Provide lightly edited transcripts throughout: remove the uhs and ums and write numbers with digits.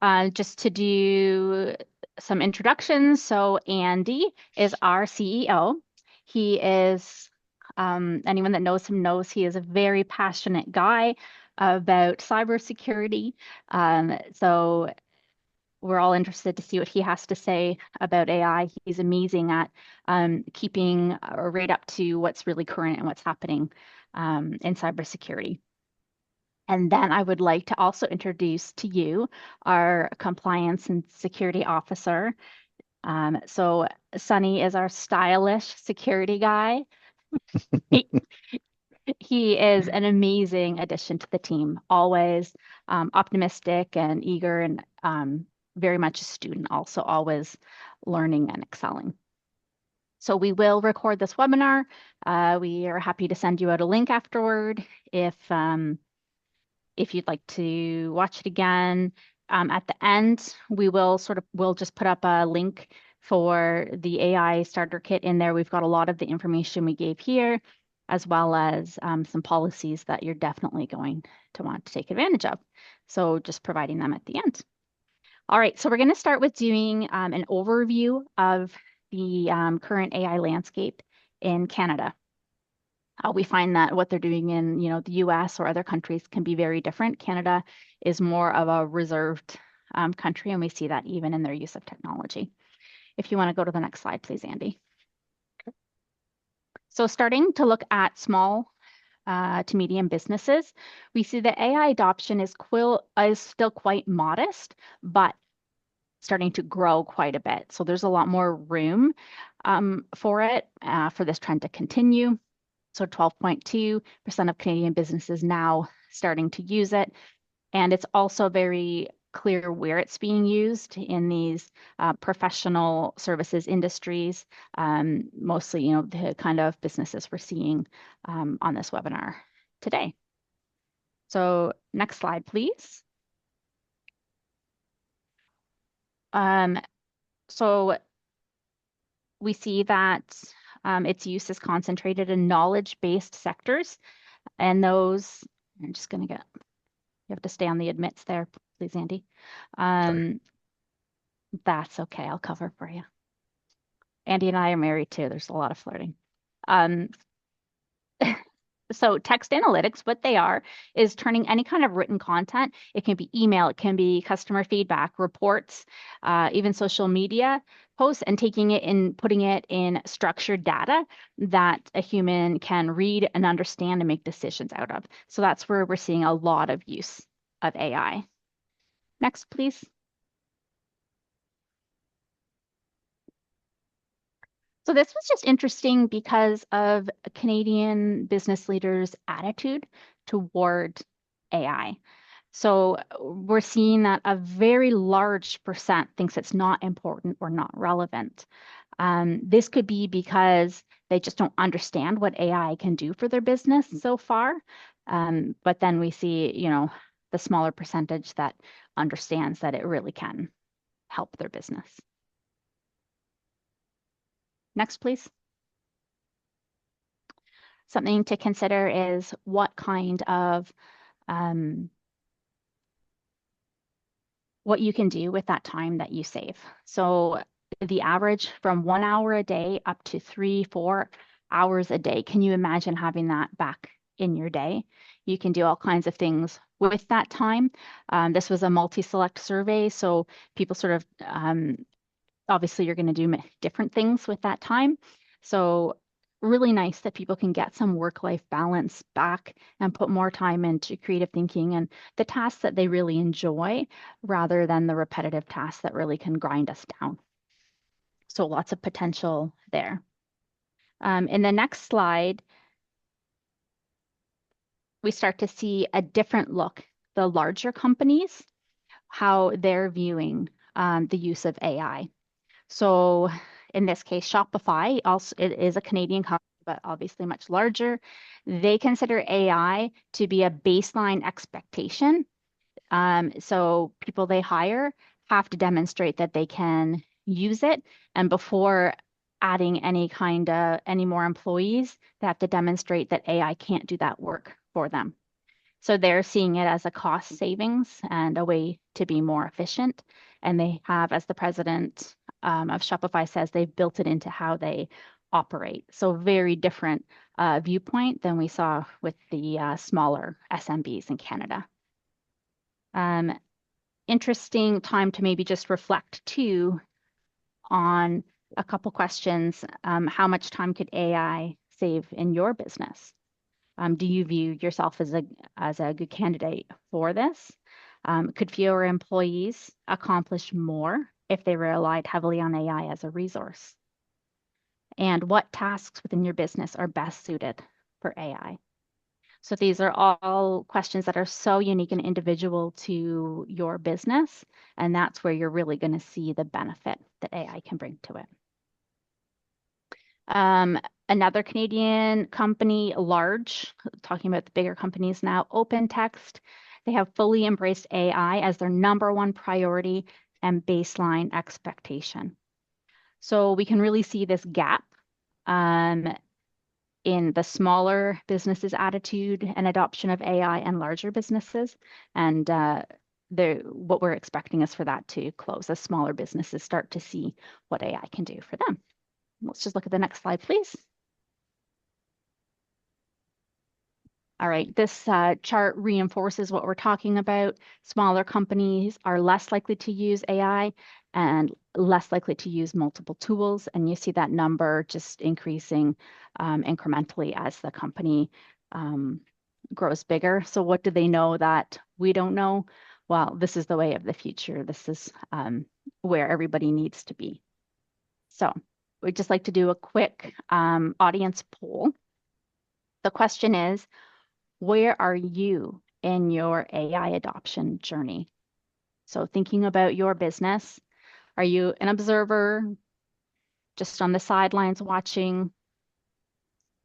Just to do some introductions. So Andy is our CEO. He is, anyone that knows him knows he is a very passionate guy about cybersecurity. So we're all interested to see what he has to say about AI. He's amazing at keeping right up to what's really current and what's happening in cybersecurity. And then I would like to also introduce to you our compliance and security officer. So Sunny is our stylish security guy. He, he is an amazing addition to the team, always optimistic and eager and very much a student, also always learning and excelling. So we will record this webinar. We are happy to send you out a link afterward if you'd like to watch it again. At the end, we'll just put up a link for the AI starter kit in there. We've got a lot of the information we gave here, as well as some policies that you're definitely going to want to take advantage of. So just providing them at the end. All right, so we're going to start with doing an overview of the current AI landscape in Canada. We find that what they're doing in, the US or other countries can be very different. Canada is more of a reserved country, and we see that even in their use of technology. If you want to go to the next slide, please, Andy. So starting to look at small to medium businesses, we see that AI adoption is still quite modest, but starting to grow quite a bit. So there's a lot more room for this trend to continue. So 12.2% of Canadian businesses now starting to use it. And it's also very clear where it's being used in these professional services industries, mostly, the kind of businesses we're seeing on this webinar today. So next slide, please. So we see that its use is concentrated in knowledge-based sectors, and those, I'm just going to you have to stay on the admits there, please, Andy. Sorry. That's okay. I'll cover for you. Andy and I are married too. There's a lot of flirting. Um, so text analytics, what they are is turning any kind of written content. It can be email, it can be customer feedback, reports, even social media posts, and taking it and putting it in structured data that a human can read and understand and make decisions out of. So that's where we're seeing a lot of use of AI. Next, please. So this was just interesting because of Canadian business leaders' attitude toward AI. So we're seeing that a very large percent thinks it's not important or not relevant. This could be because they just don't understand what AI can do for their business so far. But then we see, the smaller percentage that understands that it really can help their business. Next, please. Something to consider is what kind of what you can do with that time that you save. So the average from 1 hour a day up to 3, 4 hours a day. Can you imagine having that back in your day? You can do all kinds of things with that time. This was a multi-select survey, so people sort of obviously you're going to do different things with that time. So really nice that people can get some work-life balance back and put more time into creative thinking and the tasks that they really enjoy rather than the repetitive tasks that really can grind us down. So lots of potential there. In the next slide, we start to see a different look. The larger companies, how they're viewing the use of AI. So in this case, Shopify also it is a Canadian company, but obviously much larger. They consider AI to be a baseline expectation. So people they hire have to demonstrate that they can use it, and before adding any more employees, they have to demonstrate that AI can't do that work for them. So they're seeing it as a cost savings and a way to be more efficient. And they have, as the president of Shopify says, they've built it into how they operate. So very different viewpoint than we saw with the smaller SMBs in Canada. Interesting time to maybe just reflect too on a couple questions. How much time could AI save in your business? Do you view yourself as a good candidate for this? Could fewer employees accomplish more if they relied heavily on AI as a resource? And what tasks within your business are best suited for AI? So these are all questions that are so unique and individual to your business, and that's where you're really going to see the benefit that AI can bring to it. Another Canadian company, large, talking about the bigger companies now, OpenText, they have fully embraced AI as their number one priority and baseline expectation. So we can really see this gap in the smaller businesses' attitude and adoption of AI and larger businesses. And what we're expecting is for that to close as smaller businesses start to see what AI can do for them. Let's just look at the next slide, please. All right, this chart reinforces what we're talking about. Smaller companies are less likely to use AI and less likely to use multiple tools. And you see that number just increasing incrementally as the company grows bigger. So what do they know that we don't know? Well, this is the way of the future. This is where everybody needs to be. So we'd just like to do a quick audience poll. The question is, where are you in your AI adoption journey? So thinking about your business, are you an observer, just on the sidelines watching,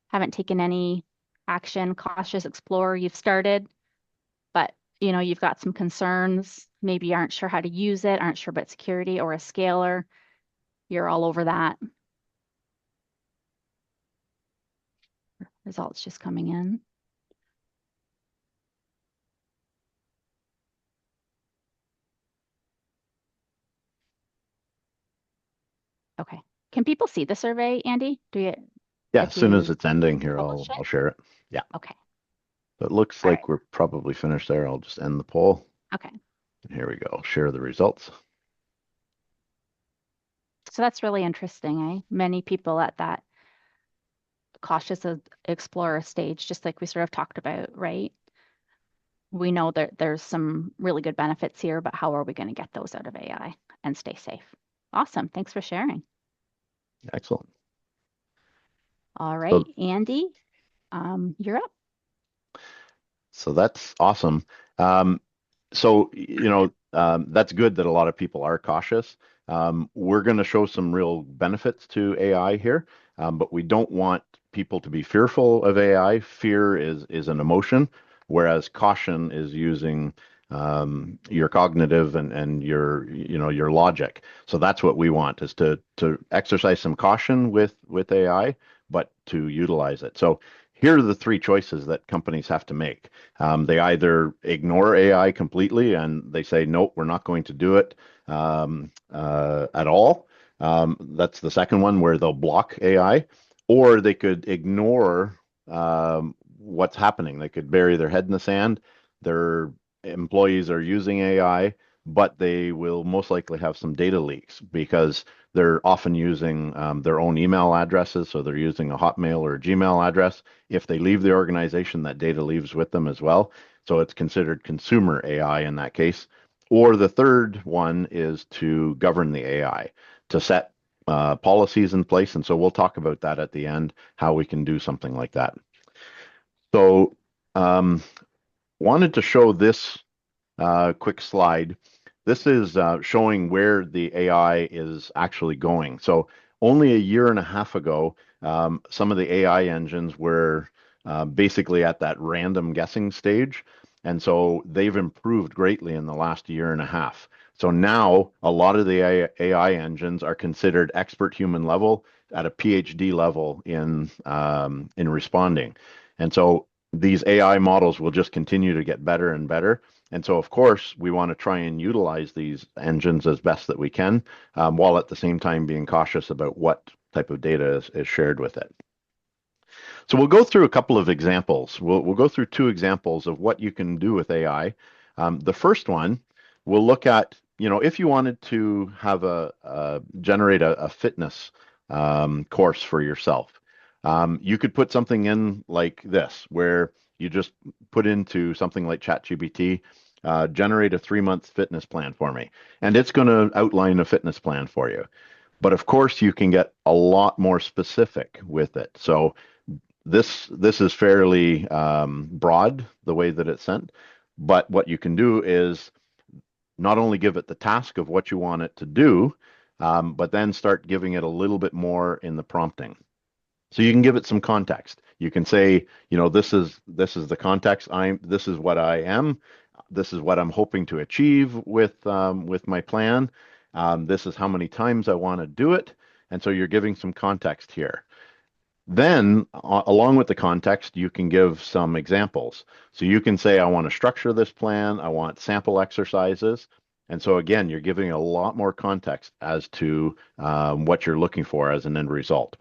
haven't taken any action, cautious explorer, you've started, but you've got some concerns, maybe aren't sure how to use it, aren't sure about security, or a scaler, you're all over that. Results just coming in. Okay. Can people see the survey, Andy? Yeah, as soon as it's ending here, I'll share it. Yeah. Okay. So it looks like we're probably finished there. I'll just end the poll. Okay. And here we go. Share the results. So that's really interesting, eh? Many people at that cautious explorer stage, just like we sort of talked about, right? We know that there's some really good benefits here, but how are we going to get those out of AI and stay safe? Awesome. Thanks for sharing. Excellent. All right, Andy, you're up. So that's awesome. That's good that a lot of people are cautious. We're going to show some real benefits to AI here, but we don't want people to be fearful of AI. Fear is an emotion, whereas caution is using your cognitive and your logic. So that's what we want, is to exercise some caution with AI, but to utilize it. So here are the three choices that companies have to make. They either ignore AI completely and they say, nope, we're not going to do it at all. That's the second one, where they'll block AI. Or they could ignore what's happening. They could bury their head in the sand. Their employees are using AI, but they will most likely have some data leaks because they're often using their own email addresses. So they're using a Hotmail or a Gmail address. If they leave the organization, that data leaves with them as well. So it's considered consumer AI in that case. Or the third one is to govern the AI, to set policies in place. And so we'll talk about that at the end, how we can do something like that. So wanted to show this quick slide. This is showing where the AI is actually going. So only a year and a half ago, some of the AI engines were basically at that random guessing stage. And so they've improved greatly in the last year and a half. So now a lot of the AI engines are considered expert human level at a PhD level in responding. And so these AI models will just continue to get better and better. And so, of course, we want to try and utilize these engines as best that we can, while at the same time being cautious about what type of data is shared with it. So we'll go through a couple of examples. We'll go through two examples of what you can do with AI. The first one, we'll look at, if you wanted to have generate a fitness course for yourself, you could put something in like this, where you just put into something like ChatGPT, generate a 3-month fitness plan for me, and it's going to outline a fitness plan for you. But of course, you can get a lot more specific with it. So this is fairly broad, the way that it's sent, but what you can do is not only give it the task of what you want it to do, but then start giving it a little bit more in the prompting. So you can give it some context. You can say, this is the context. This is what I am. This is what I'm hoping to achieve with my plan. This is how many times I want to do it. And so you're giving some context here. Then, along with the context, you can give some examples. So you can say, I want to structure this plan. I want sample exercises. And so again, you're giving a lot more context as to what you're looking for as an end result.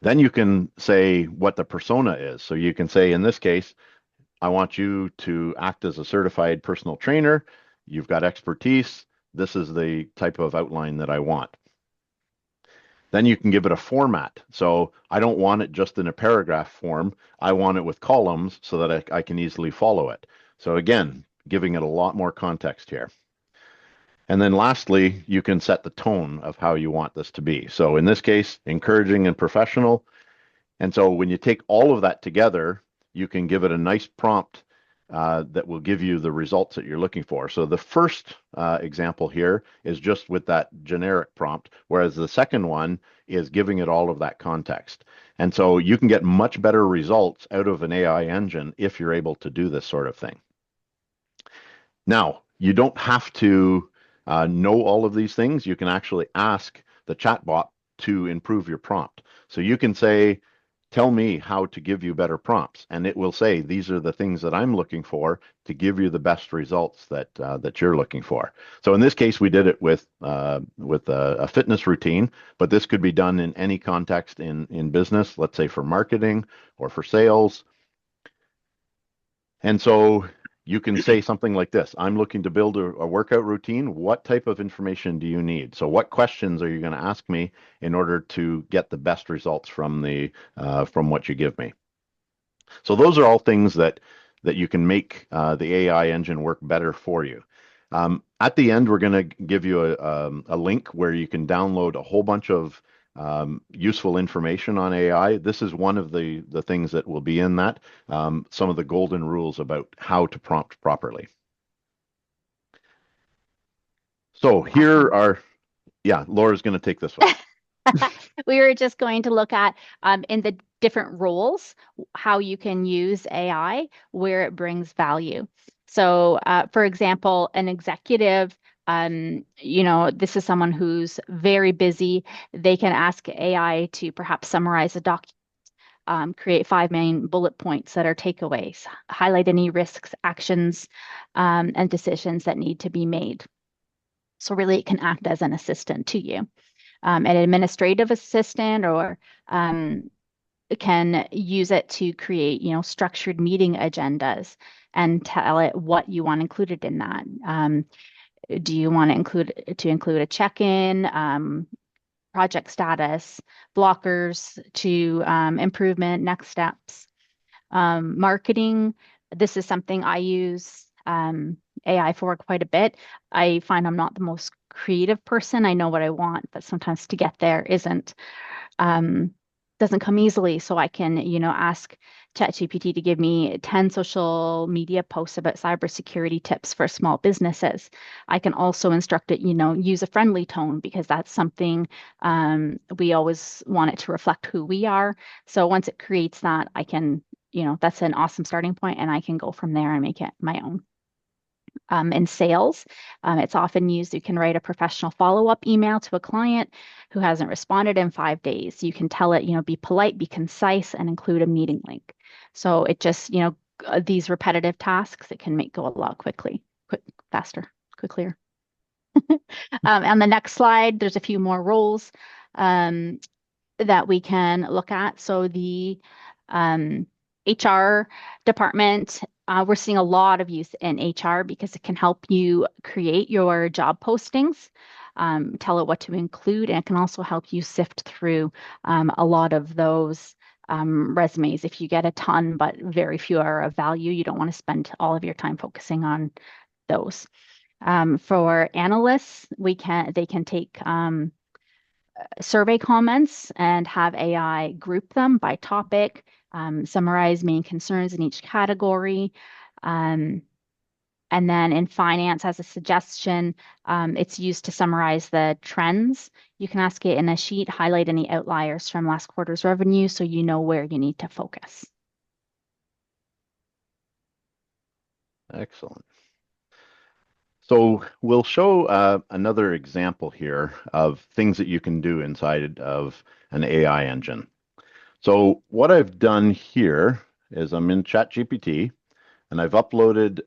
Then you can say what the persona is. So you can say, in this case, I want you to act as a certified personal trainer. You've got expertise. This is the type of outline that I want. Then you can give it a format. So I don't want it just in a paragraph form. I want it with columns so that I can easily follow it. So again, giving it a lot more context here. And then lastly, you can set the tone of how you want this to be. So in this case, encouraging and professional. And so when you take all of that together, you can give it a nice prompt that will give you the results that you're looking for. So the first example here is just with that generic prompt, whereas the second one is giving it all of that context. And so you can get much better results out of an AI engine if you're able to do this sort of thing. Now, you don't have to know all of these things. You can actually ask the chatbot to improve your prompt. So you can say, tell me how to give you better prompts. And it will say, these are the things that I'm looking for to give you the best results that you're looking for. So in this case, we did it with a fitness routine, but this could be done in any context in business, let's say for marketing or for sales. And so you can say something like this: I'm looking to build a workout routine. What type of information do you need? So what questions are you going to ask me in order to get the best results from what you give me? So those are all things that you can make the AI engine work better for you. At the end, we're going to give you a link where you can download a whole bunch of useful information on AI. This is one of the things that will be in that, some of the golden rules about how to prompt properly. So here are, yeah, Laura's going to take this one. We were just going to look at in the different roles, how you can use AI, where it brings value. So, for example, an executive, this is someone who's very busy. They can ask AI to perhaps summarize a document, create 5 main bullet points that are takeaways, highlight any risks, actions, and decisions that need to be made. So really, it can act as an assistant to you. An administrative assistant, or can use it to create, structured meeting agendas and tell it what you want included in that. Do you want to include a check-in, project status, blockers to improvement, next steps? Marketing, this is something I use AI for quite a bit. I find I'm not the most creative person. I know what I want, but sometimes to get there doesn't come easily. So I can, ask ChatGPT to give me 10 social media posts about cybersecurity tips for small businesses. I can also instruct it, use a friendly tone, because that's something we always want it to reflect who we are. So once it creates that, I can, that's an awesome starting point, and I can go from there and make it my own. In sales, it's often used. You can write a professional follow-up email to a client who hasn't responded in 5 days. You can tell it, be polite, be concise, and include a meeting link. So it just, these repetitive tasks, it can make go a lot faster, quicker. On the next slide, there's a few more roles um, that we can look at. So the HR department, we're seeing a lot of use in HR because it can help you create your job postings, tell it what to include, and it can also help you sift through a lot of those resumes. If you get a ton, but very few are of value, you don't want to spend all of your time focusing on those. For analysts, they can take survey comments and have AI group them by topic, summarize main concerns in each category. Um, and then in finance, as a suggestion, it's used to summarize the trends. You can ask it in a sheet, highlight any outliers from last quarter's revenue so you know where you need to focus. Excellent. So we'll show another example here of things that you can do inside of an AI engine. So what I've done here is I'm in ChatGPT and I've uploaded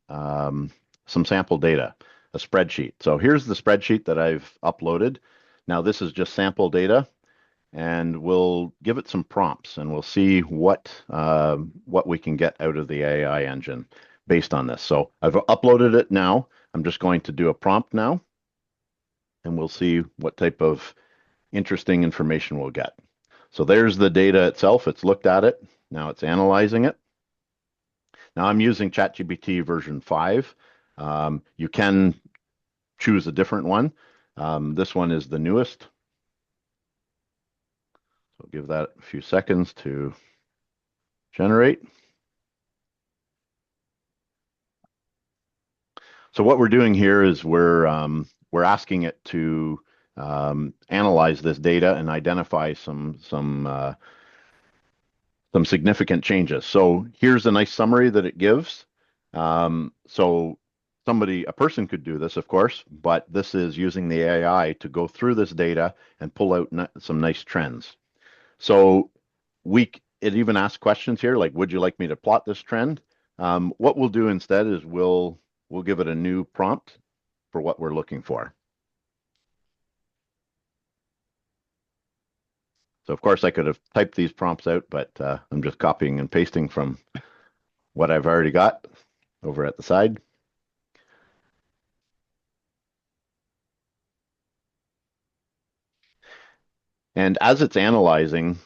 some sample data, a spreadsheet. So here's the spreadsheet that I've uploaded. Now this is just sample data, and we'll give it some prompts, and we'll see what we can get out of the AI engine based on this. So I've uploaded it now. I'm just going to do a prompt now, and we'll see what type of interesting information we'll get. So there's the data itself. It's looked at it. Now it's analyzing it. Now I'm using ChatGPT version 5. You can choose a different one. This one is the newest. So give that a few seconds to generate. So what we're doing here is we're asking it to analyze this data and identify some significant changes. So here's a nice summary that it gives. So a person could do this, of course, but this is using the AI to go through this data and pull out some nice trends. So it even asks questions here like, would you like me to plot this trend? What we'll do instead is we'll give it a new prompt for what we're looking for. So of course I could have typed these prompts out, but I'm just copying and pasting from what I've already got over at the side. And as it's analyzing,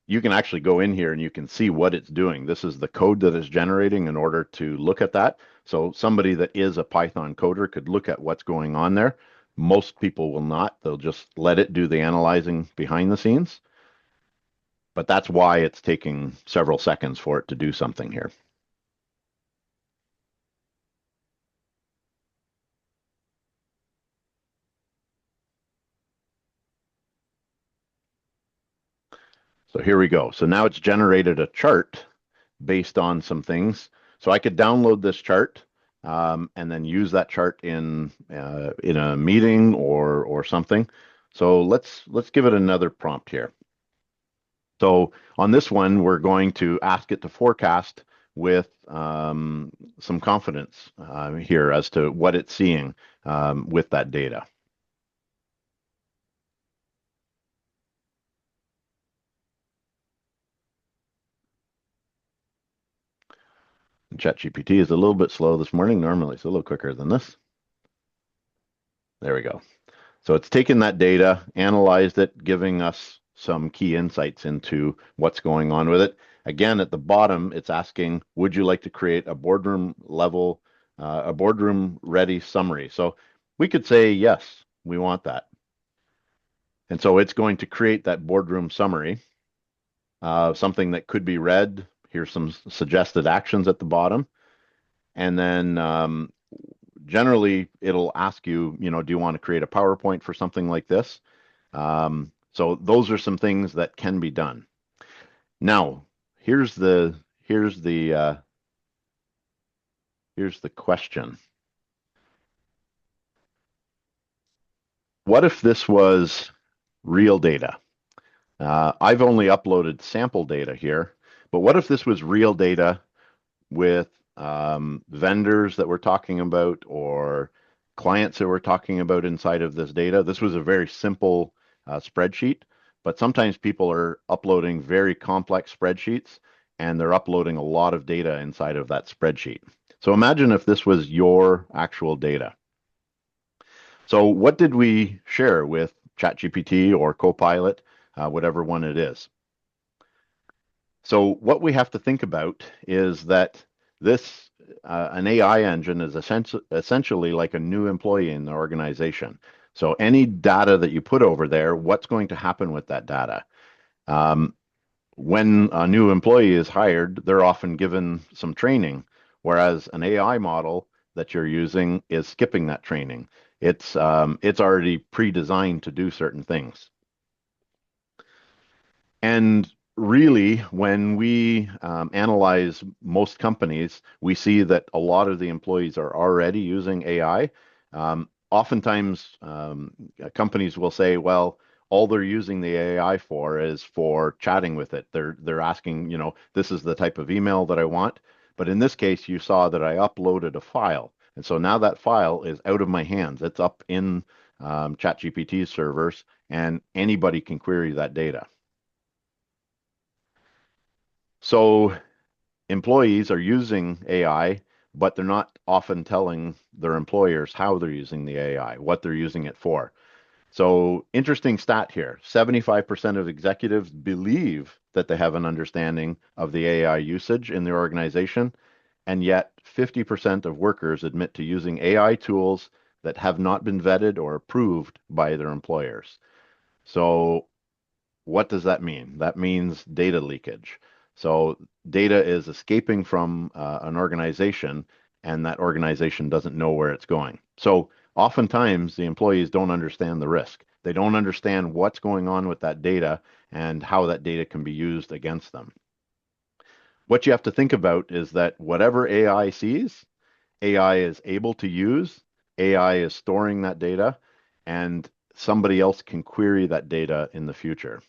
you can actually go in here and you can see what it's doing. This is the code that it's generating in order to look at that. So somebody that is a Python coder could look at what's going on there. Most people will not. They'll just let it do the analyzing behind the scenes. But that's why it's taking several seconds for it to do something here. So here we go. So now it's generated a chart based on some things. So I could download this chart and then use that chart in a meeting or something. So let's give it another prompt here. So on this one, we're going to ask it to forecast with some confidence here as to what it's seeing with that data. ChatGPT is a little bit slow this morning. Normally it's a little quicker than this. There we go. So it's taken that data, analyzed it, giving us some key insights into what's going on with it. Again, at the bottom, it's asking, would you like to create a boardroom ready summary? So we could say, yes, we want that. And so it's going to create that boardroom summary, something that could be read. Here's some suggested actions at the bottom. And then generally it'll ask you, do you want to create a PowerPoint for something like this? So those are some things that can be done. Now, here's the question. What if this was real data? I've only uploaded sample data here, But what if this was real data with vendors that we're talking about or clients that we're talking about inside of this data? This was a very simple spreadsheet, but sometimes people are uploading very complex spreadsheets and they're uploading a lot of data inside of that spreadsheet. So imagine if this was your actual data. So what did we share with ChatGPT or Copilot, whatever one it is? So what we have to think about is that this an AI engine is essentially like a new employee in the organization. So any data that you put over there, what's going to happen with that data? Um, when a new employee is hired, they're often given some training, whereas an AI model that you're using is skipping that training. It's already pre-designed to do certain things. And really, when we analyze most companies, we see that a lot of the employees are already using AI. Oftentimes, companies will say, well, all they're using the AI for is for chatting with it. They're asking, this is the type of email that I want. But in this case, you saw that I uploaded a file. And so now that file is out of my hands. It's up in ChatGPT's servers, and anybody can query that data. So employees are using AI, but they're not often telling their employers how they're using the AI, what they're using it for. So interesting stat here. 75% of executives believe that they have an understanding of the AI usage in their organization, and yet 50% of workers admit to using AI tools that have not been vetted or approved by their employers. So what does that mean? That means data leakage. So data is escaping from an organization, and that organization doesn't know where it's going. So oftentimes the employees don't understand the risk. They don't understand what's going on with that data and how that data can be used against them. What you have to think about is that whatever AI sees, AI is able to use, AI is storing that data, and somebody else can query that data in the future.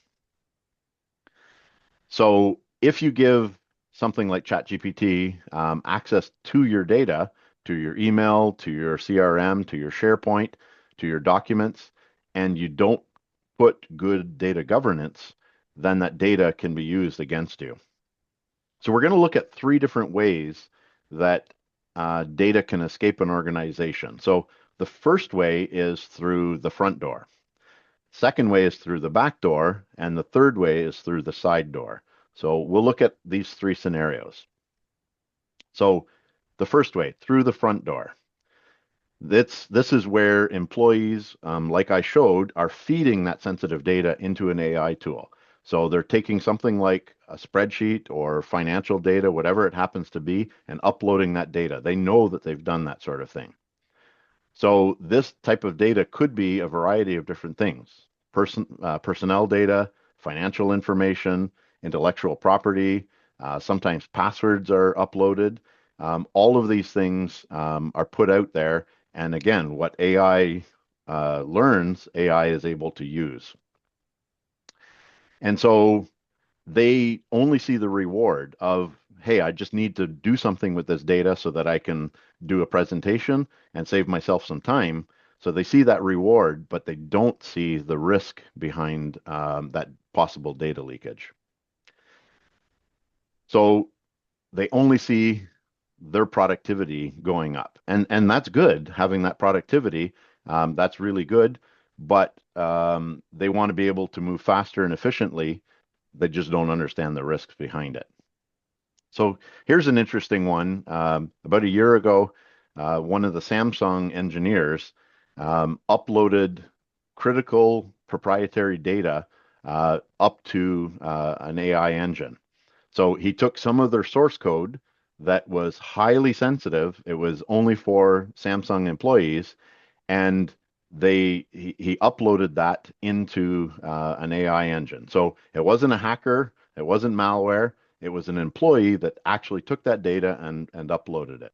So if you give something like ChatGPT access to your data, to your email, to your CRM, to your SharePoint, to your documents, and you don't put good data governance, then that data can be used against you. So we're going to look at three different ways that data can escape an organization. So the first way is through the front door. Second way is through the back door, and the third way is through the side door. So we'll look at these three scenarios. So the first way, through the front door. This is where employees, like I showed, are feeding that sensitive data into an AI tool. So they're taking something like a spreadsheet or financial data, whatever it happens to be, and uploading that data. They know that they've done that sort of thing. So this type of data could be a variety of different things. Personnel data, financial information, intellectual property, sometimes passwords are uploaded. All of these things are put out there. And again, what AI learns, AI is able to use. And so they only see the reward of, hey, I just need to do something with this data so that I can do a presentation and save myself some time. So they see that reward, but they don't see the risk behind that possible data leakage. So they only see their productivity going up, and that's good. Having that productivity, that's really good. But they want to be able to move faster and efficiently. They just don't understand the risks behind it. So here's an interesting one. About a year ago, one of the Samsung engineers uploaded critical proprietary data up to an AI engine. So he took some of their source code that was highly sensitive. It was only for Samsung employees, and he uploaded that into an AI engine. So it wasn't a hacker, it wasn't malware, it was an employee that actually took that data and uploaded it.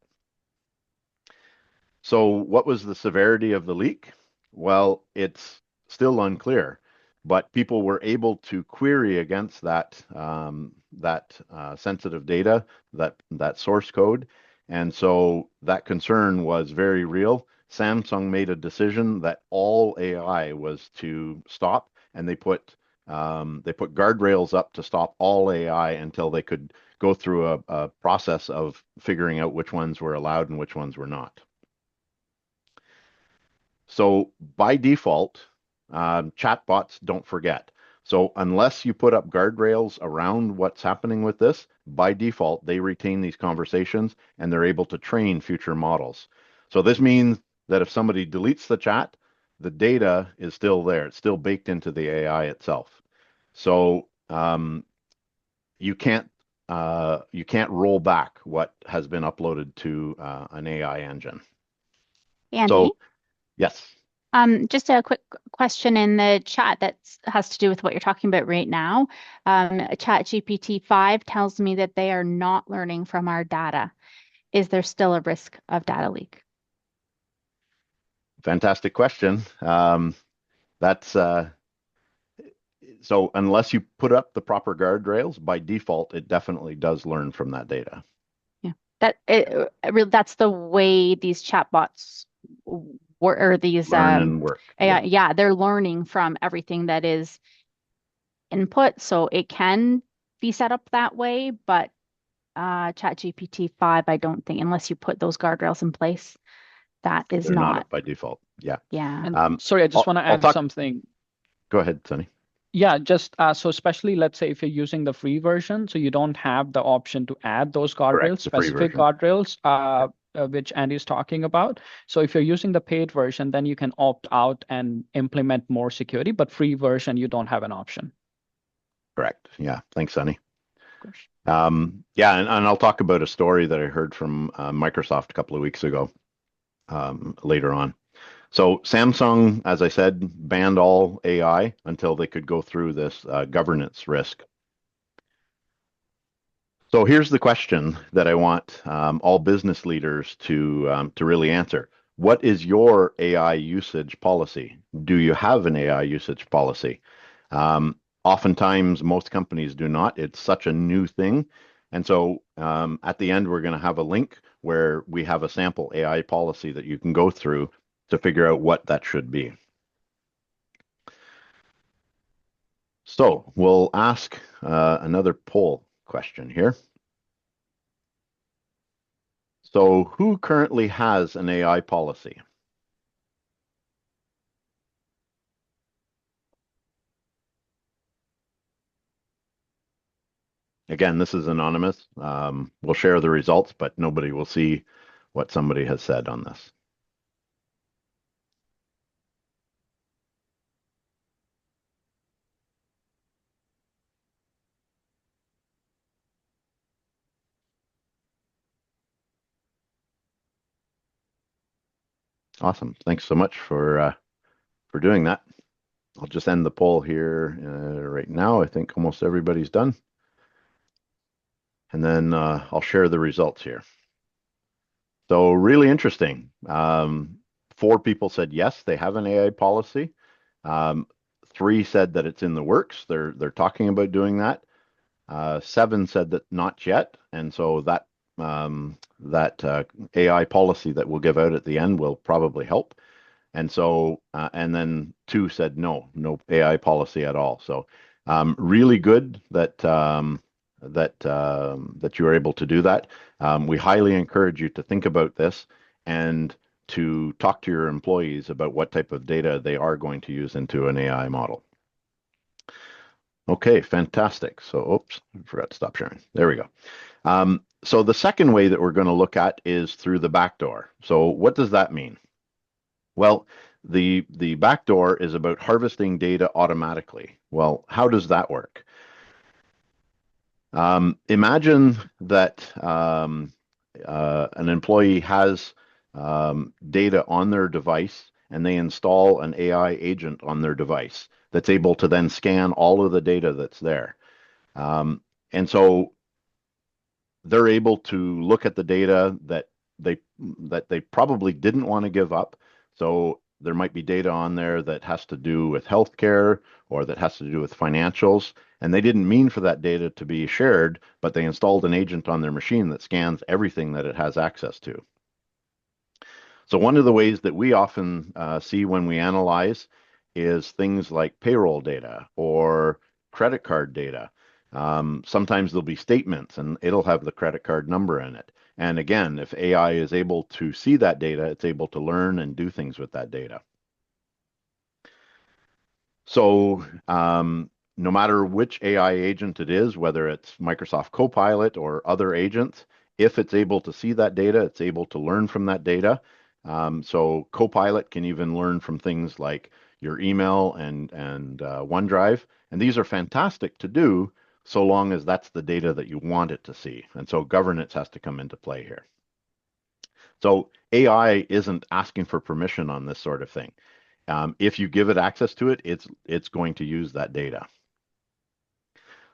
So what was the severity of the leak? Well, it's still unclear, but people were able to query against that sensitive data, that source code, and so that concern was very real. Samsung made a decision that all AI was to stop, and they put guardrails up to stop all AI until they could go through a process of figuring out which ones were allowed and which ones were not. So by default, chatbots don't forget. So unless you put up guardrails around what's happening with this, by default, they retain these conversations and they're able to train future models. So this means that if somebody deletes the chat, the data is still there. It's still baked into the AI itself. So you can't roll back what has been uploaded to an AI engine. Andy, So yes. Just a quick question in the chat that has to do with what you're talking about right now. ChatGPT 5 tells me that they are not learning from our data. Is there still a risk of data leak? Fantastic question. That's so unless you put up the proper guardrails, by default, it definitely does learn from that data. Yeah, that's the way these chatbots work, or these Learn and work. AI, yeah, they're learning from everything that is input, so it can be set up that way. But ChatGPT 5, I don't think, unless you put those guardrails in place, that is They're not not. up by default. Yeah. Yeah. And sorry, I just want to add something. Go ahead, Sunny. Yeah, just so especially let's say if you're using the free version, so you don't have the option to add those guardrails, Correct, specific guardrails, which Andy's talking about. So if you're using the paid version, then you can opt out and implement more security, but free version, you don't have an option. Correct. Yeah. Thanks, Sunny. Of course. Yeah, and I'll talk about a story that I heard from Microsoft a couple of weeks ago later on. So Samsung, as I said, banned all AI until they could go through this governance risk. So here's the question that I want all business leaders to really answer. What is your AI usage policy? Do you have an AI usage policy? Oftentimes, most companies do not. It's such a new thing. And so at the end, we're going to have a link where we have a sample AI policy that you can go through to figure out what that should be. So we'll ask another poll question here. So who currently has an AI policy? Again, this is anonymous. We'll share the results, but nobody will see what somebody has said on this. Awesome. Thanks so much for doing that. I'll just end the poll here right now. I think almost everybody's done. And then I'll share the results here. So really interesting. 4 people said yes, they have an AI policy. 3 said that it's in the works. They're talking about doing that. 7 said that not yet, and so that AI policy that we'll give out at the end will probably help. And so, and then 2 said no AI policy at all. So, really good that that you were able to do that. We highly encourage you to think about this and to talk to your employees about what type of data they are going to use into an AI model. Okay, fantastic. So, oops, I forgot to stop sharing. There we go. So the second way that we're going to look at is through the back door. So what does that mean? Well, the back door is about harvesting data automatically. Well, how does that work? Imagine that an employee has data on their device and they install an AI agent on their device that's able to then scan all of the data that's there. And so they're able to look at the data that they probably didn't want to give up. So There might be data on there that has to do with healthcare or that has to do with financials, and they didn't mean for that data to be shared, but they installed an agent on their machine that scans everything that it has access to. So one of the ways that we often see when we analyze is things like payroll data or credit card data. Sometimes there'll be statements and it'll have the credit card number in it. And again, if AI is able to see that data, it's able to learn and do things with that data. So no matter which AI agent it is, whether it's Microsoft Copilot or other agents, if it's able to see that data, it's able to learn from that data. So Copilot can even learn from things like your email and OneDrive. And these are fantastic to do so long as that's the data that you want it to see. And so governance has to come into play here. So AI isn't asking for permission on this sort of thing. If you give it access to it, it's going to use that data.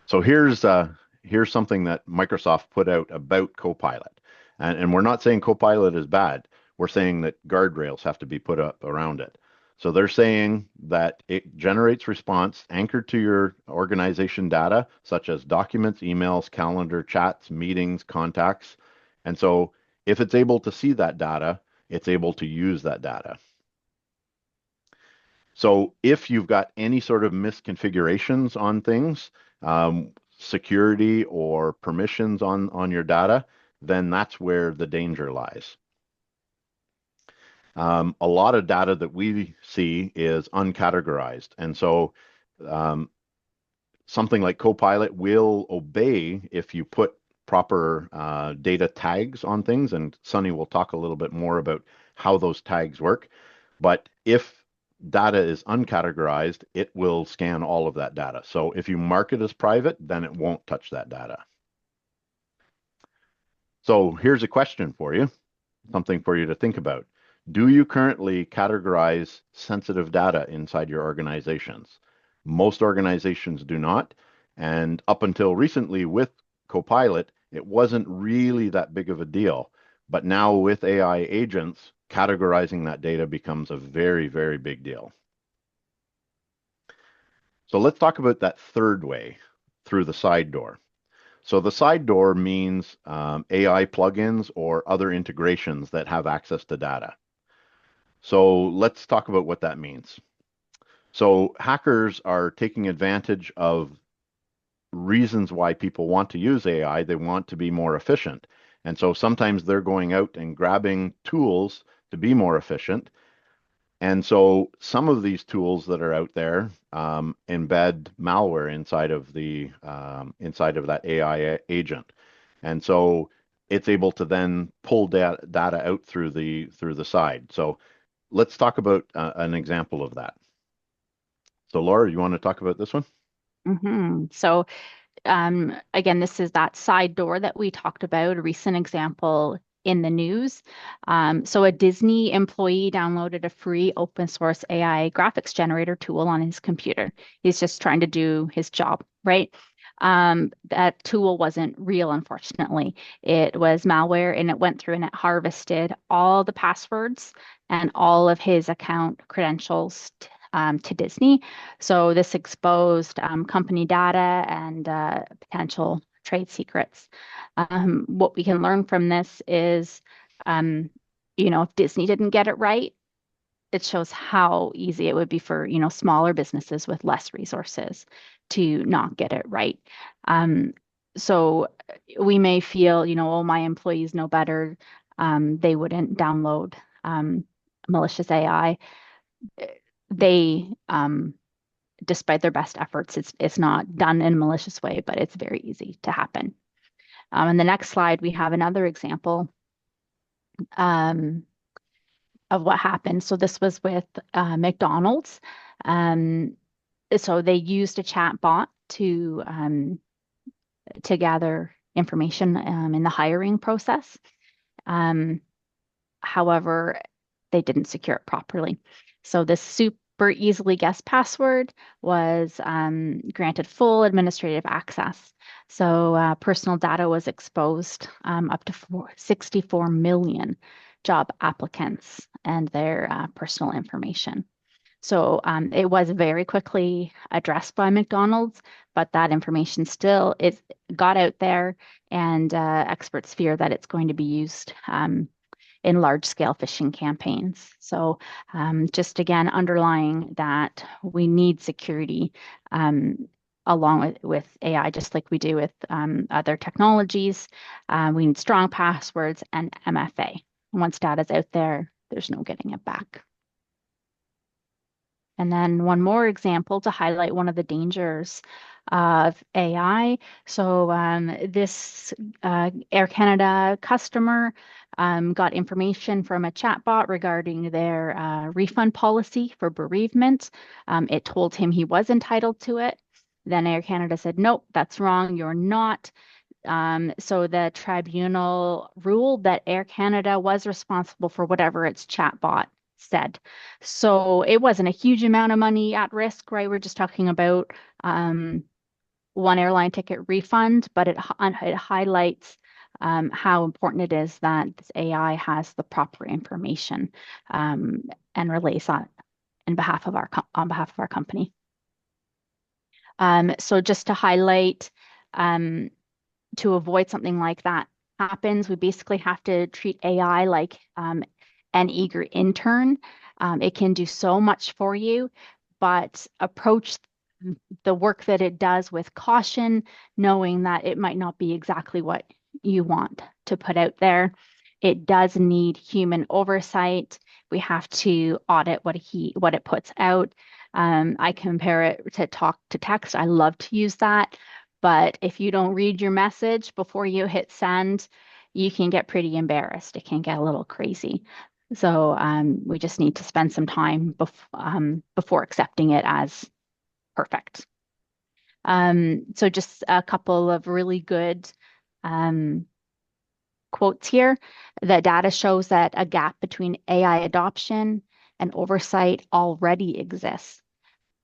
So here's something that Microsoft put out about Copilot. And we're not saying Copilot is bad. We're saying that guardrails have to be put up around it. So they're saying that it generates response anchored to your organization data, such as documents, emails, calendar, chats, meetings, contacts. And so if it's able to see that data, it's able to use that data. So if you've got any sort of misconfigurations on things, security or permissions on your data, then that's where the danger lies. A lot of data that we see is uncategorized. And so something like Copilot will obey if you put proper data tags on things. And Sunny will talk a little bit more about how those tags work. But if data is uncategorized, it will scan all of that data. So if you mark it as private, then it won't touch that data. So here's a question for you, something for you to think about. Do you currently categorize sensitive data inside your organizations? Most organizations do not. And up until recently with Copilot, it wasn't really that big of a deal. But now with AI agents, categorizing that data becomes a very, very big deal. So let's talk about that third way, through the side door. So the side door means AI plugins or other integrations that have access to data. So let's talk about what that means. So hackers are taking advantage of reasons why people want to use AI. They want to be more efficient. And so sometimes they're going out and grabbing tools to be more efficient. And so some of these tools that are out there embed malware inside of that AI agent. And so it's able to then pull data out through the side. So let's talk about an example of that. So Laura, you want to talk about this one? So again, this is that side door that we talked about, a recent example in the news. So a Disney employee downloaded a free open source AI graphics generator tool on his computer. He's just trying to do his job, right? That tool wasn't real, unfortunately. It was malware, and it went through and it harvested all the passwords and all of his account credentials to Disney. So this exposed company data and potential trade secrets. What we can learn from this is, if Disney didn't get it right, it shows how easy it would be for, smaller businesses with less resources to not get it right. So we may feel, oh, my employees know better. They wouldn't download malicious AI. They, despite their best efforts, it's not done in a malicious way, but it's very easy to happen. In the next slide, we have another example of what happened. So this was with McDonald's. So they used a chat bot to gather information in the hiring process. However, they didn't secure it properly. So this super easily guessed password was granted full administrative access. So personal data was exposed up to 64 million job applicants and their personal information. So it was very quickly addressed by McDonald's, but that information still got out there, and experts fear that it's going to be used in large-scale phishing campaigns. So just again, underlying that we need security along with AI, just like we do with other technologies. We need strong passwords and MFA. Once data's out there, there's no getting it back. And then one more example to highlight one of the dangers of AI. So this Air Canada customer got information from a chatbot regarding their refund policy for bereavement. It told him he was entitled to it. Then Air Canada said, nope, that's wrong, you're not. So the tribunal ruled that Air Canada was responsible for whatever its chatbot said. So it wasn't a huge amount of money at risk, right? We're just talking about one airline ticket refund, but it highlights how important it is that this AI has the proper information and relays on behalf of our company. So just to highlight, to avoid something like that happens, we basically have to treat AI like an eager intern. It can do so much for you, but approach the work that it does with caution, knowing that it might not be exactly what you want to put out there. It does need human oversight. We have to audit what it puts out. I compare it to talk to text. I love to use that. But if you don't read your message before you hit send, you can get pretty embarrassed. It can get a little crazy. So we just need to spend some time before accepting it as perfect. So just a couple of really good quotes here. The data shows that a gap between AI adoption and oversight already exists.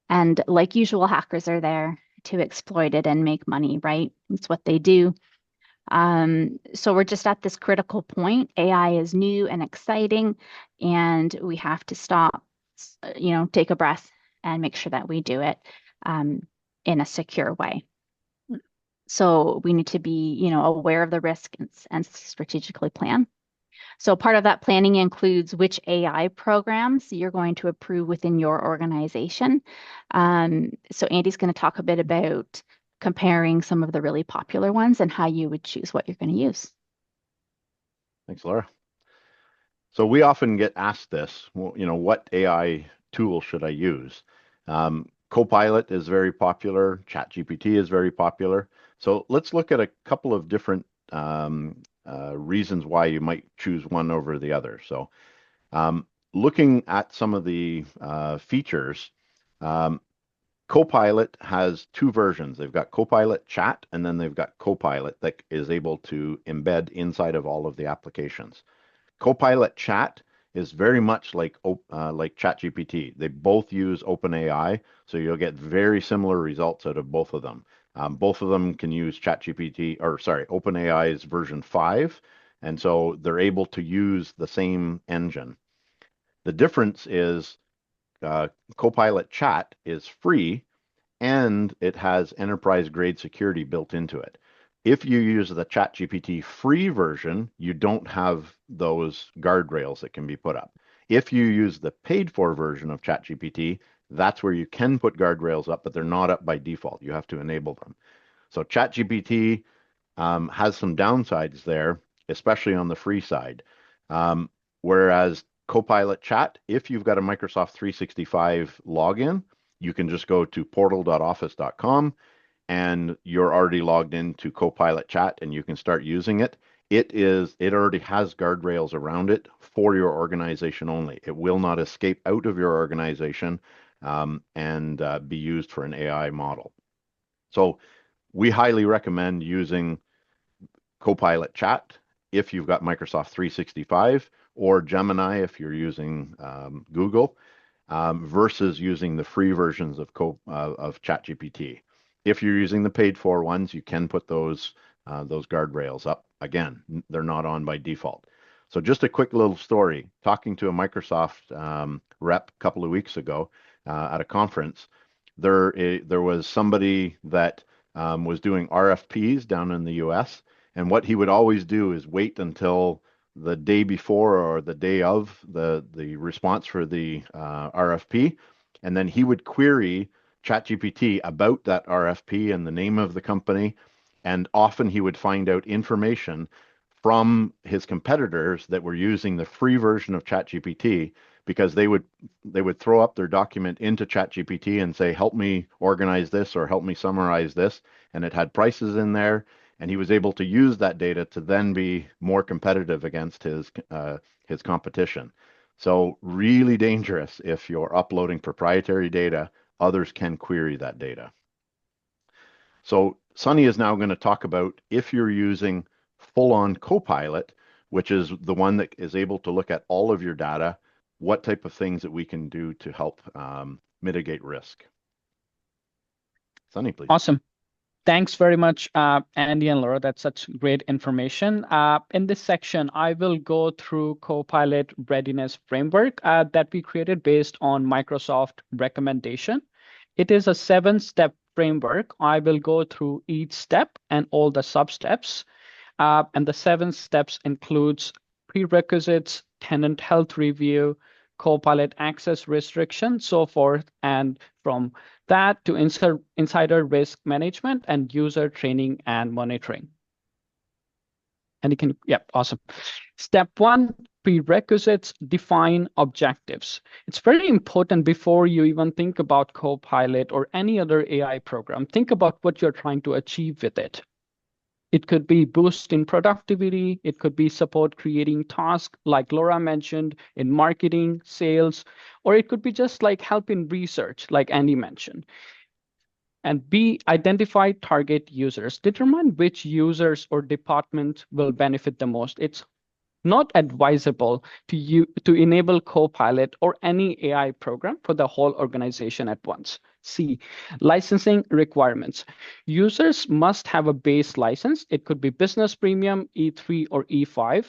And like usual, hackers are there to exploit it and make money, right? It's what they do. So we're just at this critical point. AI is new and exciting, and we have to stop, take a breath and make sure that we do it in a secure way. So we need to be, aware of the risk and strategically plan. So part of that planning includes which AI programs you're going to approve within your organization. So Andy's going to talk a bit about comparing some of the really popular ones and how you would choose what you're going to use. Thanks, Laura. So we often get asked this, what AI tool should I use? Copilot is very popular. ChatGPT is very popular. So let's look at a couple of different reasons why you might choose one over the other. So looking at some of the features, Copilot has two versions. They've got Copilot Chat, and then they've got Copilot that is able to embed inside of all of the applications. Copilot Chat is very much like ChatGPT. They both use OpenAI, so you'll get very similar results out of both of them. Both of them can use OpenAI's version 5, and so they're able to use the same engine. The difference is Copilot Chat is free, and it has enterprise-grade security built into it. If you use the ChatGPT free version, you don't have those guardrails that can be put up. If you use the paid-for version of ChatGPT, that's where you can put guardrails up, but they're not up by default. You have to enable them. So ChatGPT has some downsides there, especially on the free side. Whereas Copilot Chat, if you've got a Microsoft 365 login, you can just go to portal.office.com and you're already logged into Copilot Chat and you can start using it. It already has guardrails around it for your organization only. It will not escape out of your organization and be used for an AI model. So we highly recommend using Copilot Chat if you've got Microsoft 365 or Gemini if you're using Google versus using the free versions of ChatGPT. If you're using the paid for ones, you can put those guardrails up. Again, they're not on by default. So just a quick little story. Talking to a Microsoft rep a couple of weeks ago at a conference, there was somebody that was doing RFPs down in the US, and what he would always do is wait until the day before or the day of the response for the RFP, and then he would query ChatGPT about that RFP and the name of the company, and often he would find out information from his competitors that were using the free version of ChatGPT, because they would throw up their document into ChatGPT and say, help me organize this or help me summarize this, and it had prices in there, and he was able to use that data to then be more competitive against his competition. So really dangerous if you're uploading proprietary data, others can query that data. So Sunny is now going to talk about if you're using full-on Copilot, which is the one that is able to look at all of your data, what type of things that we can do to help mitigate risk. Sunny, please. Awesome. Thanks very much, Andy and Laura. That's such great information. In this section, I will go through Copilot Readiness Framework that we created based on Microsoft recommendation. It is a 7-step framework. I will go through each step and all the sub-steps. And the 7 steps includes prerequisites, tenant health review, Copilot access restriction, so forth, and from that to insider risk management and user training and monitoring. And you can, yeah, awesome. Step 1, prerequisites, define objectives. It's very important before you even think about Copilot or any other AI program. Think about what you're trying to achieve with it. It could be boost in productivity. It could be support creating tasks like Laura mentioned in marketing, sales, or it could be just like help in research like Andy mentioned. And B, identify target users. Determine which users or departments will benefit the most. It's not advisable to enable Copilot or any AI program for the whole organization at once. C, licensing requirements. Users must have a base license. It could be Business Premium, E3, or E5.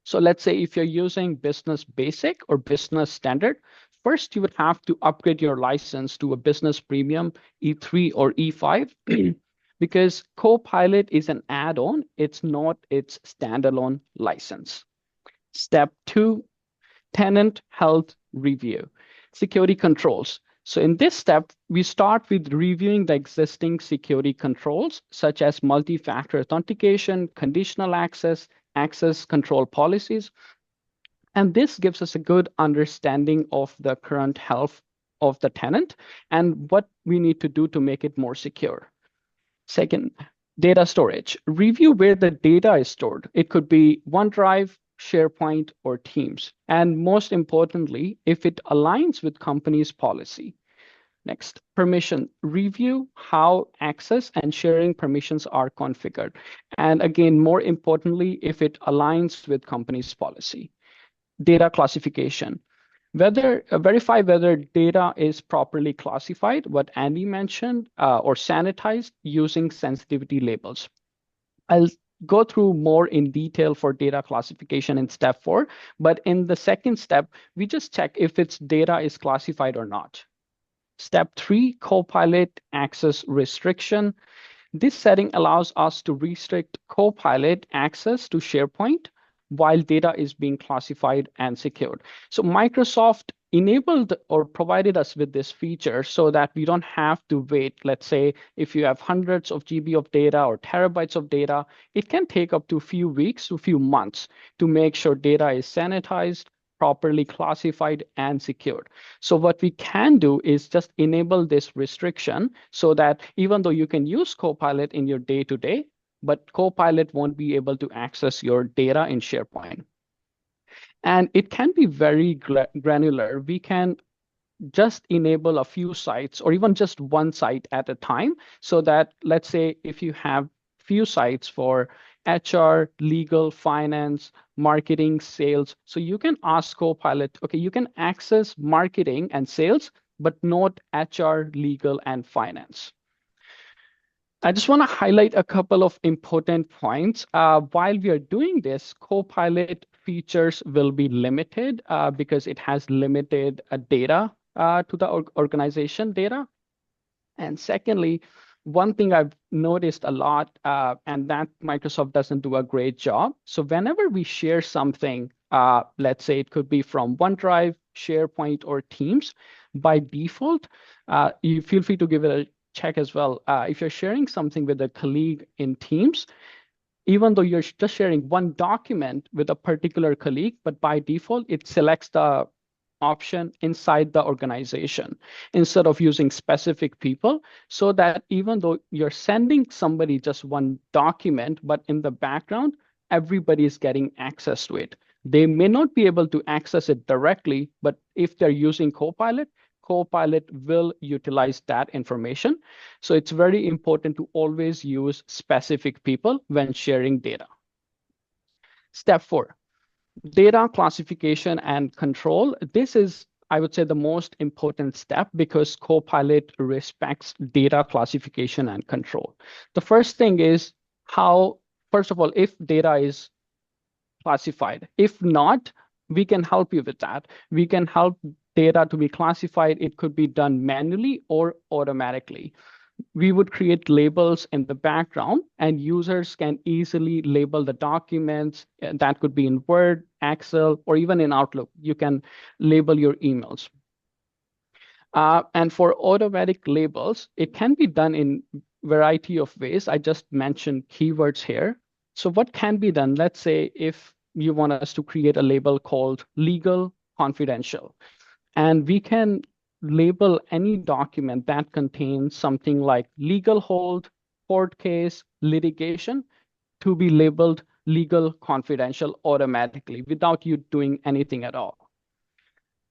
So let's say if you're using Business Basic or Business Standard, first you would have to upgrade your license to a Business Premium, E3, or E5. Because Copilot is an add-on, it's not its standalone license. Step 2, tenant health review. Security controls. So in this step, we start with reviewing the existing security controls, such as multi-factor authentication, conditional access, access control policies. And this gives us a good understanding of the current health of the tenant and what we need to do to make it more secure. Second, data storage. Review where the data is stored. It could be OneDrive, SharePoint, or Teams. And most importantly, if it aligns with company's policy. Next, permission. Review how access and sharing permissions are configured. And again, more importantly, if it aligns with company's policy. Data classification. Verify whether data is properly classified, what Andy mentioned, or sanitized using sensitivity labels. I'll go through more in detail for data classification in step 4, but in the second step, we just check if its data is classified or not. Step 3, Copilot access restriction. This setting allows us to restrict Copilot access to SharePoint while data is being classified and secured. So Microsoft enabled or provided us with this feature so that we don't have to wait. Let's say if you have hundreds of GB of data or terabytes of data, it can take up to a few weeks to a few months to make sure data is sanitized, properly classified, and secured. So what we can do is just enable this restriction so that even though you can use Copilot in your day-to-day, but Copilot won't be able to access your data in SharePoint. And it can be very granular. We can just enable a few sites or even just one site at a time so that, let's say, if you have few sites for HR, legal, finance, marketing, sales, so you can ask Copilot, okay, you can access marketing and sales, but not HR, legal, and finance. I just want to highlight a couple of important points. While we are doing this, Copilot features will be limited because it has limited data to the organization data. And secondly, one thing I've noticed a lot, and that Microsoft doesn't do a great job. So whenever we share something, let's say it could be from OneDrive, SharePoint, or Teams, by default, you feel free to give it a check as well. If you're sharing something with a colleague in Teams, even though you're just sharing one document with a particular colleague, but by default, it selects the option inside the organization instead of using specific people, so that even though you're sending somebody just one document, but in the background, everybody is getting access to it. They may not be able to access it directly, but if they're using Copilot, Copilot will utilize that information. So it's very important to always use specific people when sharing data. Step 4. Data classification and control. This is, I would say, the most important step because Copilot respects data classification and control. The first thing is first of all, if data is classified. If not, we can help you with that. We can help data to be classified. It could be done manually or automatically. We would create labels in the background, and users can easily label the documents. That could be in Word, Excel, or even in Outlook. You can label your emails. And for automatic labels, it can be done in a variety of ways. I just mentioned keywords here. So what can be done? Let's say if you want us to create a label called legal confidential, and we can label any document that contains something like legal hold, court case, litigation to be labeled legal confidential automatically without you doing anything at all.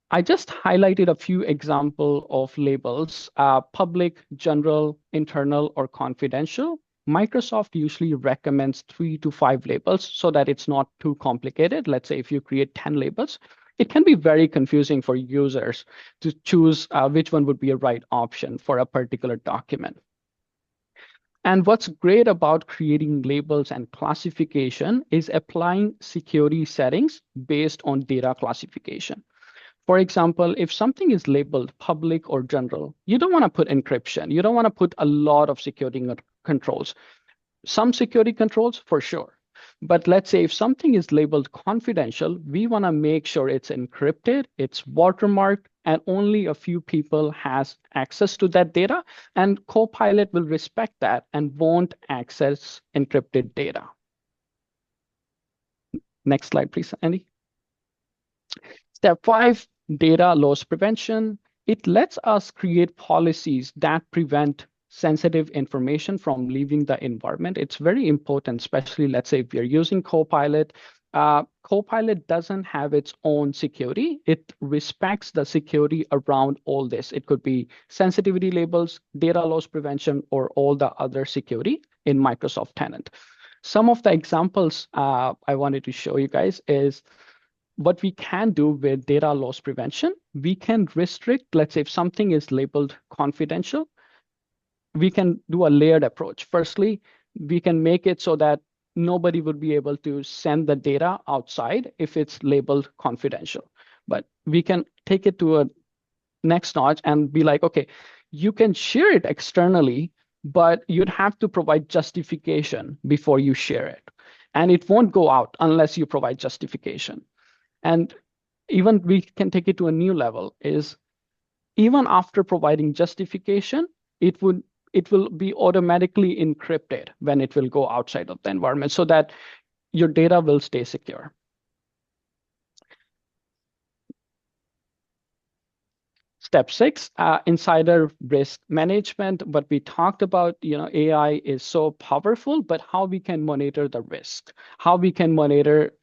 I just highlighted a few examples of labels, public, general, internal, or confidential. Microsoft usually recommends 3 to 5 labels so that it's not too complicated. Let's say if you create 10 labels, it can be very confusing for users to choose which one would be a right option for a particular document. And what's great about creating labels and classification is applying security settings based on data classification. For example, if something is labeled public or general, you don't want to put encryption. You don't want to put a lot of security controls. Some security controls for sure. But let's say if something is labeled confidential, we want to make sure it's encrypted, it's watermarked, and only a few people has access to that data. And Copilot will respect that and won't access encrypted data. Next slide, please, Andy. Step 5, data loss prevention. It lets us create policies that prevent sensitive information from leaving the environment. It's very important, especially let's say if you're using Copilot. Copilot doesn't have its own security. It respects the security around all this. It could be sensitivity labels, data loss prevention, or all the other security in Microsoft Tenant. Some of the examples I wanted to show you guys is what we can do with data loss prevention. We can restrict, let's say if something is labeled confidential, we can do a layered approach. Firstly, we can make it so that nobody would be able to send the data outside if it's labeled confidential. But we can take it to a next notch and be like, okay, you can share it externally, but you'd have to provide justification before you share it. And it won't go out unless you provide justification. And even we can take it to a new level is even after providing justification, it will be automatically encrypted when it will go outside of the environment so that your data will stay secure. Step 6, insider risk management. What we talked about, AI is so powerful, but how we can monitor the risk, how we can monitor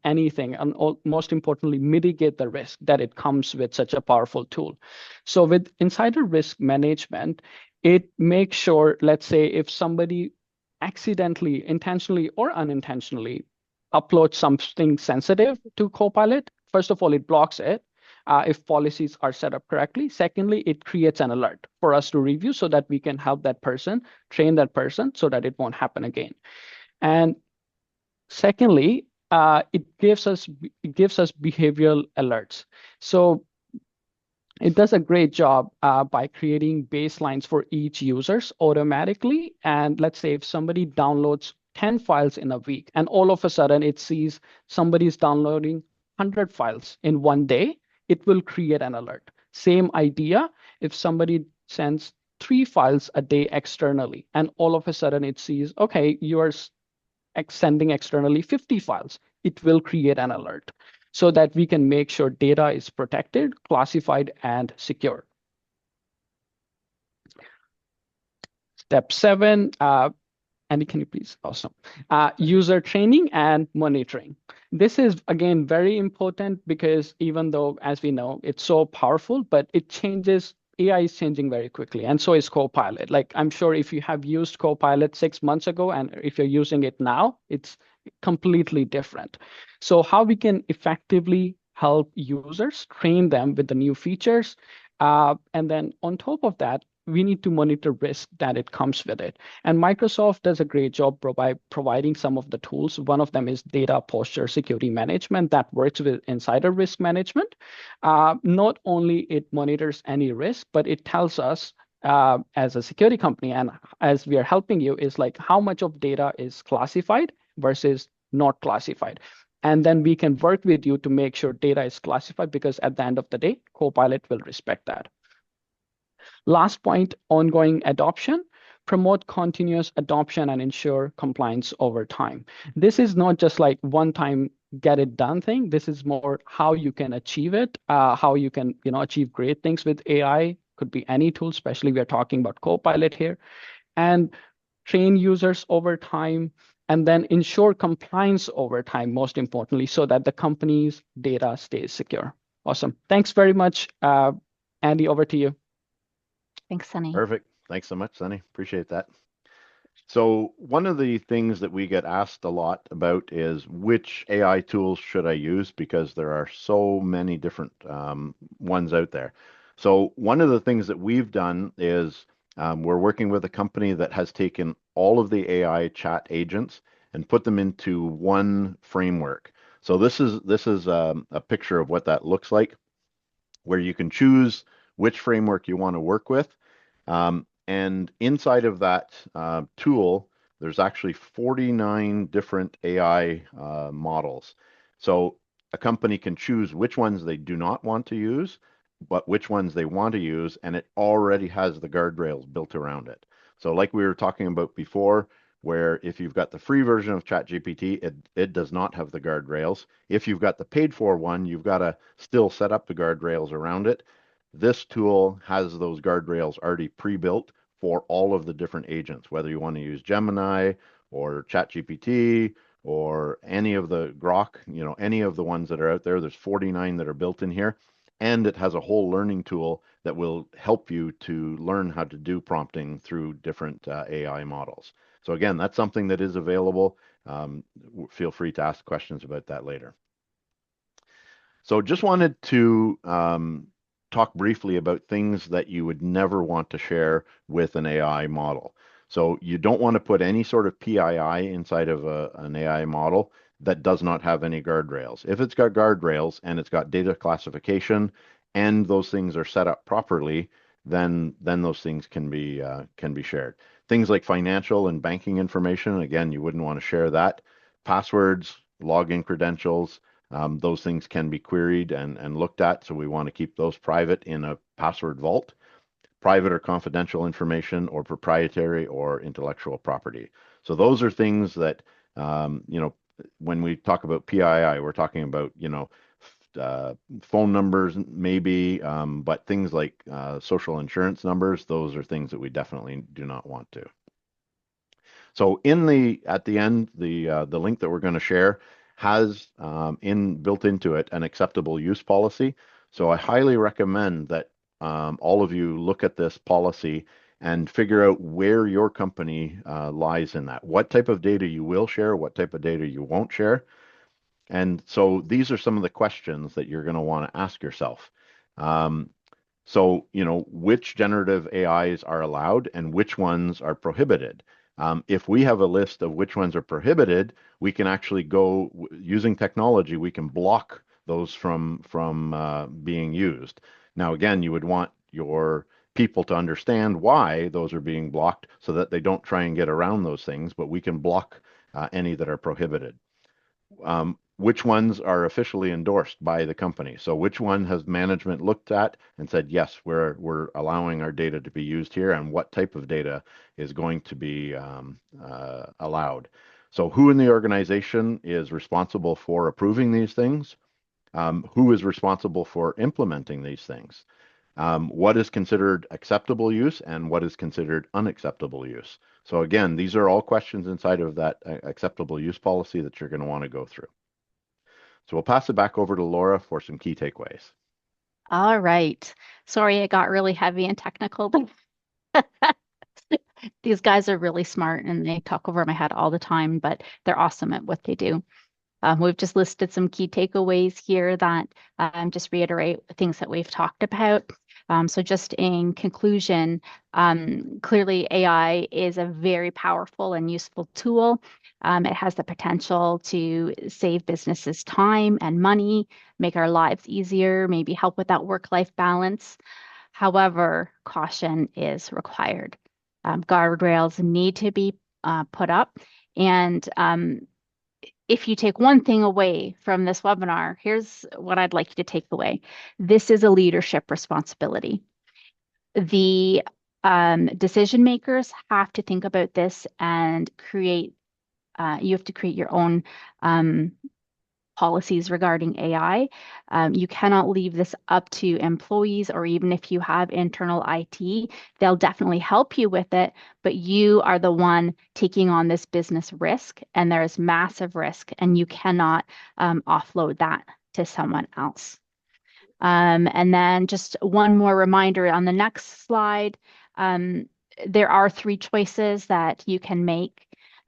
anything, and most importantly, mitigate the risk that it comes with such a powerful tool. So with insider risk management, it makes sure, let's say, if somebody accidentally, intentionally or unintentionally uploads something sensitive to Copilot, first of all, it blocks it. if policies are set up correctly. Secondly, it creates an alert for us to review so that we can help that person, train that person so that it won't happen again. And secondly, it gives us behavioral alerts. So it does a great job by creating baselines for each users automatically. And let's say if somebody downloads 10 files in a week, and all of a sudden it sees somebody's downloading 100 files in one day, it will create an alert. Same idea, if somebody sends 3 files a day externally, and all of a sudden it sees, okay, you are sending externally 50 files, it will create an alert so that we can make sure data is protected, classified, and secure. Step 7, Andy, can you please? Awesome. User training and monitoring. This is, again, very important because even though, as we know, it's so powerful, but it changes. AI is changing very quickly, and so is Copilot. Like, I'm sure if you have used Copilot 6 months ago, and if you're using it now, it's completely different. So how we can effectively help users, train them with the new features, and then on top of that, we need to monitor risk that it comes with it. And Microsoft does a great job providing some of the tools. One of them is data posture security management that works with insider risk management. Not only it monitors any risk, but it tells us as a security company, and as we are helping you, is like how much of data is classified versus not classified. And then we can work with you to make sure data is classified, because at the end of the day, Copilot will respect that. Last point, ongoing adoption. Promote continuous adoption and ensure compliance over time. This is not just like one time get it done thing. This is more how you can achieve it, how you can achieve great things with AI. Could be any tool, especially we are talking about Copilot here. And train users over time, and then ensure compliance over time, most importantly, so that the company's data stays secure. Awesome. Thanks very much. Andy, over to you. Thanks, Sunny. Perfect. Thanks so much, Sunny. Appreciate that. So one of the things that we get asked a lot about is which AI tools should I use, because there are so many different ones out there. So one of the things that we've done is we're working with a company that has taken all of the AI chat agents and put them into one framework. So this is a picture of what that looks like, where you can choose which framework you want to work with. And inside of that tool, there's actually 49 different AI models. So a company can choose which ones they do not want to use, but which ones they want to use, and it already has the guardrails built around it. So like we were talking about before, where if you've got the free version of ChatGPT, it does not have the guardrails. If you've got the paid for one, you've got to still set up the guardrails around it. This tool has those guardrails already pre-built for all of the different agents, whether you want to use Gemini or ChatGPT or any of the Grok, any of the ones that are out there. There's 49 that are built in here. And it has a whole learning tool that will help you to learn how to do prompting through different AI models. So again, that's something that is available. Feel free to ask questions about that later. So just wanted to talk briefly about things that you would never want to share with an AI model. So you don't want to put any sort of PII inside of an AI model that does not have any guardrails. If it's got guardrails and it's got data classification and those things are set up properly, then those things can be shared. Things like financial and banking information, again, you wouldn't want to share that. Passwords, login credentials, those things can be queried and looked at, so we want to keep those private in a password vault. Private or confidential information, or proprietary or intellectual property. So those are things that, when we talk about PII, we're talking about, phone numbers maybe, but things like social insurance numbers, those are things that we definitely do not want to. So at the end, the link that we're going to share has built into it an acceptable use policy. So I highly recommend that all of you look at this policy and figure out where your company lies in that. What type of data you will share, what type of data you won't share. And so these are some of the questions that you're going to want to ask yourself. So, which generative AIs are allowed and which ones are prohibited? If we have a list of which ones are prohibited, we can actually go using technology, we can block those from being used. Now, again, you would want your people to understand why those are being blocked so that they don't try and get around those things, but we can block any that are prohibited. Which ones are officially endorsed by the company? So which one has management looked at and said, yes, we're allowing our data to be used here, and what type of data is going to be allowed? So who in the organization is responsible for approving these things? Who is responsible for implementing these things? What is considered acceptable use and what is considered unacceptable use? So again, these are all questions inside of that acceptable use policy that you're going to want to go through. So we'll pass it back over to Laura for some key takeaways. All right. Sorry, it got really heavy and technical, but these guys are really smart and they talk over my head all the time, but they're awesome at what they do. We've just listed some key takeaways here that just reiterate things that we've talked about. So just in conclusion, clearly AI is a very powerful and useful tool. It has the potential to save businesses time and money, make our lives easier, maybe help with that work-life balance. However, caution is required. Guardrails need to be put up. And if you take one thing away from this webinar, here's what I'd like you to take away. This is a leadership responsibility. The decision makers have to think about this and create, you have to create your own policies regarding AI. You cannot leave this up to employees, or even if you have internal IT, they'll definitely help you with it, but you are the one taking on this business risk, and there is massive risk, and you cannot offload that to someone else. And then just one more reminder on the next slide, there are 3 choices that you can make.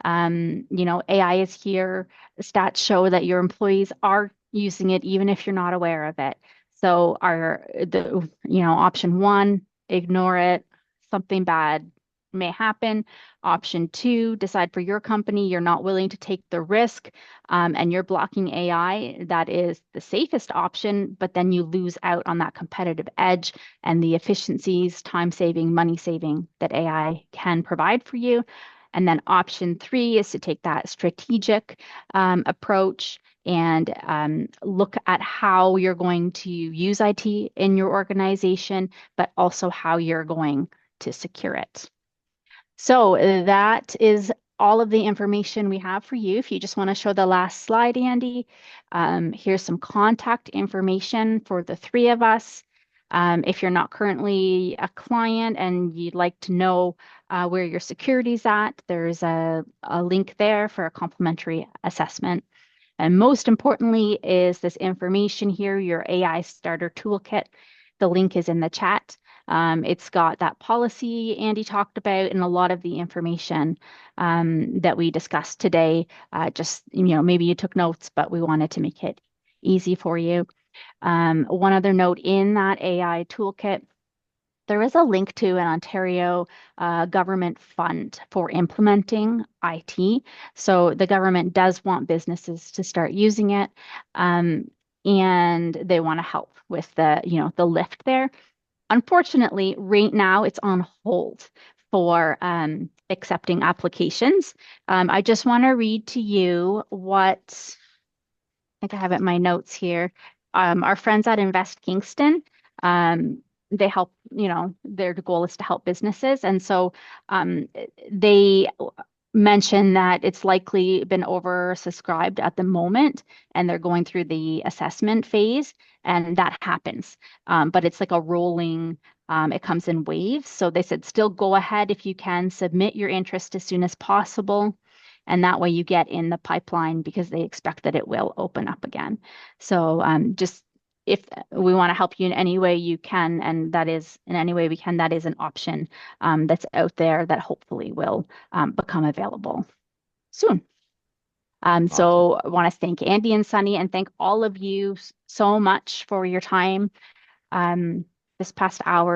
AI is here. Stats show that your employees are using it even if you're not aware of it. So option 1, ignore it. Something bad may happen. Option 2, decide for your company you're not willing to take the risk and you're blocking AI. That is the safest option, but then you lose out on that competitive edge and the efficiencies, time saving, money saving that AI can provide for you. And then option 3 is to take that strategic approach and look at how you're going to use IT in your organization, but also how you're going to secure it. So that is all of the information we have for you. If you just want to show the last slide, Andy, here's some contact information for the 3 of us. If you're not currently a client and you'd like to know where your security's at, there's a link there for a complimentary assessment. And most importantly is this information here, your AI Starter Toolkit. The link is in the chat. It's got that policy Andy talked about and a lot of the information that we discussed today. Just, maybe you took notes, but we wanted to make it easy for you. One other note in that AI toolkit, there is a link to an Ontario government fund for implementing IT. So the government does want businesses to start using it, and they want to help with the lift there. Unfortunately, right now it's on hold for accepting applications. I just want to read to you what, I think I have it in my notes here. Our friends at Invest Kingston, they help, their goal is to help businesses. And so they mention that it's likely been oversubscribed at the moment, and they're going through the assessment phase, and that happens. But it's like a rolling, it comes in waves. So they said, still go ahead if you can, submit your interest as soon as possible. And that way you get in the pipeline because they expect that it will open up again. So just if we want to help you in any way you can, and that is in any way we can, that is an option that's out there that hopefully will become available soon. So I want to thank Andy and Sunny and thank all of you so much for your time this past hour.